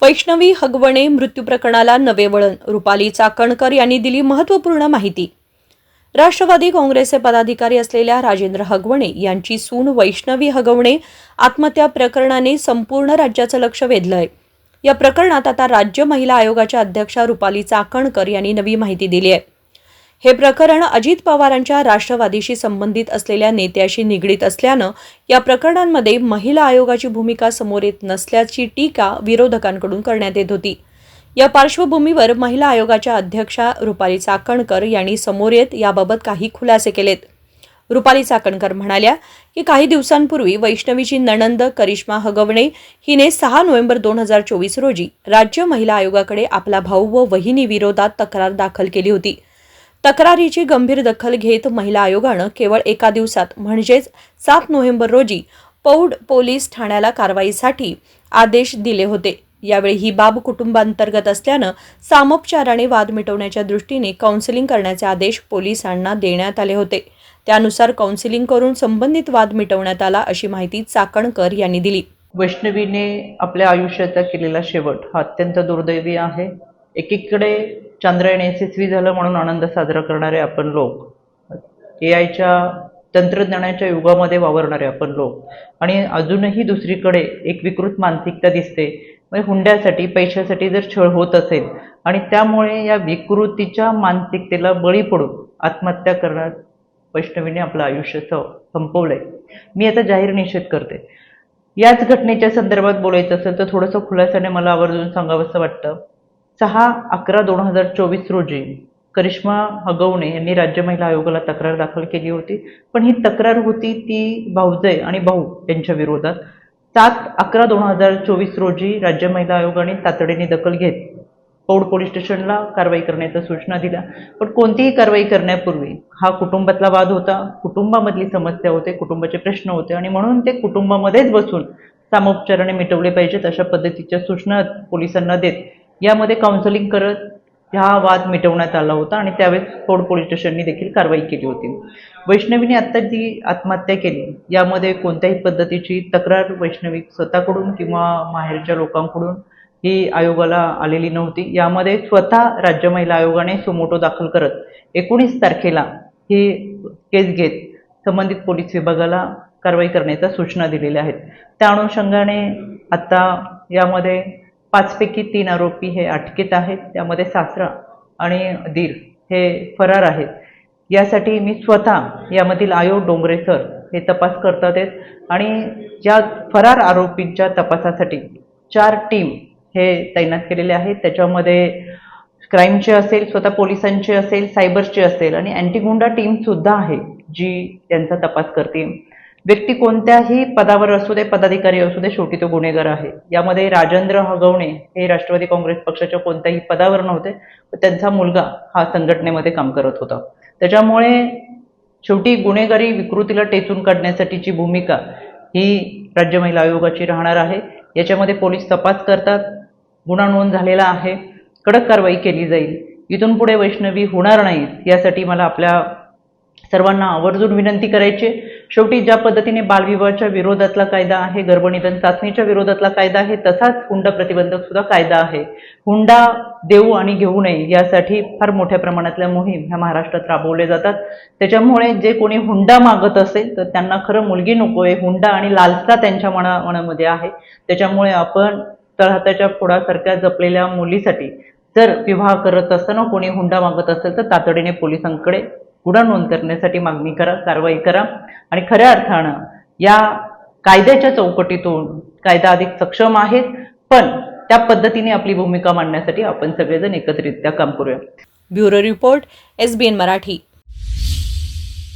वैष्णवी हगवणे मृत्यू प्रकरणाला नवे वळण, रुपाली चाकणकर यांनी दिली महत्त्वपूर्ण माहिती। राष्ट्रवादी काँग्रेसचे पदाधिकारी असलेल्या राजेंद्र हगवणे यांची सून वैष्णवी हगवणे आत्महत्या प्रकरणाने संपूर्ण राज्याचं लक्ष वेधलंय। या प्रकरणात आता राज्य महिला आयोगाच्या अध्यक्षा रुपाली चाकणकर यांनी नवी माहिती दिली आहे। हे प्रकरण अजित पवारांच्या राष्ट्रवादीशी संबंधित असलेल्या नेत्याशी निगडीत असल्यानं या प्रकरणांमध्ये महिला आयोगाची भूमिका समोर येत नसल्याची टीका विरोधकांकडून करण्यात येत होती। या पार्श्वभूमीवर महिला आयोगाच्या अध्यक्षा रुपाली चाकणकर यांनी समोर येत याबाबत काही खुलासे केलेत। रुपाली चाकणकर म्हणाल्या की काही दिवसांपूर्वी वैष्णवीची नणंद करिश्मा हगवणे हिने 6 नोव्हेंबर 2024 रोजी राज्य महिला आयोगाकडे आपला भाऊ व वहिनी विरोधात तक्रार दाखल केली होती। तक्रारीची गंभीर दखल घेत महिला आयोगानं केवळ एका दिवसात म्हणजेच 7 नोव्हेंबर रोजी पौड पोलीस ठाण्याला कारवाईसाठी आदेश दिले होते। यावेळी ही बाब कुटुंबांतर्गत असल्यानं सामोपचाराने वाद मिटवण्याच्या दृष्टीने काउन्सिलिंग करण्याचे आदेश पोलिसांना देण्यात आले होते। त्यानुसार काउन्सिलिंग करून संबंधित वाद मिटवण्यात आला, अशी माहिती चाकणकर यांनी दिली। वैष्णवीने आपल्या आयुष्याचा केलेला शेवट हा अत्यंत दुर्दैवी आहे। एकीकडे चांद्रयान यशस्वी झालं म्हणून आनंद साजरा करणारे आपण लोक, एआयच्या तंत्रज्ञानाच्या युगामध्ये वावरणारे आपण लोक, आणि अजूनही दुसरीकडे एक विकृत मानसिकता दिसते। म्हणजे हुंड्यासाठी पैशासाठी जर छळ होत असेल आणि त्यामुळे या विकृतीच्या मानसिकतेला बळी पडून आत्महत्या करण्यात वैष्णवीने आपलं आयुष्य संपवलंय। मी याचा जाहीर निषेध करते। याच घटनेच्या संदर्भात बोलायचं असेल तर थोडंसं खुलासाने मला आवर्जून सांगावंसं वाटतं। 6/11/2024 रोजी करिश्मा हगवणे यांनी राज्य महिला आयोगाला तक्रार दाखल केली होती, पण ही तक्रार होती ती भाऊजय आणि भाऊ यांच्या विरोधात। 7/11/2024 रोजी राज्य महिला आयोगाने तातडीने दखल घेत पौड पोलीस स्टेशनला कारवाई करण्याच्या सूचना दिल्या, पण कोणतीही कारवाई करण्यापूर्वी हा कुटुंबातला वाद होता, कुटुंबामधली समस्या होते, कुटुंबाचे प्रश्न होते, आणि म्हणून ते कुटुंबामध्येच बसून सामोपचाराने मिटवले पाहिजेत अशा पद्धतीच्या सूचना पोलिसांना देत यामध्ये काउन्सिलिंग करत हा वाद मिटवण्यात आला होता, आणि त्यावेळेस पौड पोलीस स्टेशनने देखील कारवाई केली होती। वैष्णवीने आता जी आत्महत्या केली यामध्ये कोणत्याही पद्धतीची तक्रार वैष्णवी स्वतःकडून किंवा माहेरच्या लोकांकडून ही आयोगाला आलेली नव्हती। यामध्ये स्वतः राज्य महिला आयोगाने सुमोटो दाखल करत 19 तारखेला ही केस घेत संबंधित पोलीस विभागाला कारवाई करण्याच्या सूचना दिलेल्या आहेत। त्या अनुषंगाने आता यामध्ये 5 पैकी 3 आरोपी हे अटकेत आहेत। त्यामध्ये सासरा आणि दीर हे फरार आहेत। यासाठी मी स्वतः यामधील आयोग डोंगरे सर हे तपास करतात आहेत, आणि या फरार आरोपींच्या तपासासाठी 4 टीम हे तैनात केलेले आहेत। त्याच्यामध्ये क्राईमचे असेल, स्वतः पोलिसांचे असेल, सायबरचे असेल, आणि अँटी गुंडा टीम सुद्धा आहे जी त्यांचा तपास करते। व्यक्ती कोणत्याही पदावर असू दे, पदाधिकारी असू दे, शेवटी तो गुन्हेगार आहे। यामध्ये राजेंद्र हगवणे हे राष्ट्रवादी काँग्रेस पक्षाच्या कोणत्याही पदावर नव्हते, त्यांचा मुलगा हा संघटनेमध्ये काम करत होता। त्याच्यामुळे शेवटी गुन्हेगारी विकृतीला टेचून काढण्यासाठीची भूमिका ही राज्य महिला आयोगाची राहणार आहे। याच्यामध्ये पोलीस तपास करतात, गुन्हा नोंद झालेला आहे, कडक कारवाई केली जाईल। इथून पुढे वैष्णवी होणार नाही यासाठी मला आपल्या सर्वांना आवर्जून विनंती करायची। शेवटी ज्या पद्धतीने बालविवाहाच्या विरोधातला कायदा आहे, गर्भनिधन चाचणीच्या विरोधातला कायदा आहे, तसाच हुंडा प्रतिबंधक सुद्धा कायदा आहे। हुंडा देऊ आणि घेऊ नये यासाठी फार मोठ्या प्रमाणातल्या मोहीम ह्या महाराष्ट्रात राबवल्या जातात। त्याच्यामुळे जे कोणी हुंडा मागत असेल तर त्यांना खरं मुलगी नकोय, हुंडा आणि लालसा त्यांच्या मनामध्ये आहे। त्याच्यामुळे आपण तळहाताच्या फोडासारख्या जपलेल्या मुलीसाठी जर विवाह करत असताना कोणी हुंडा मागत असेल तर तातडीने पोलिसांकडे गुन्हा नोंद करण्यासाठी मागणी करा, कारवाई करा, आणि खऱ्या अर्थानं या कायद्याच्या चौकटीतून कायदा अधिक सक्षम आहे, पण त्या पद्धतीने आपली भूमिका मांडण्यासाठी आपण सगळेजण एकत्रितरित्या काम करूया। Bureau report, SBN Marathi.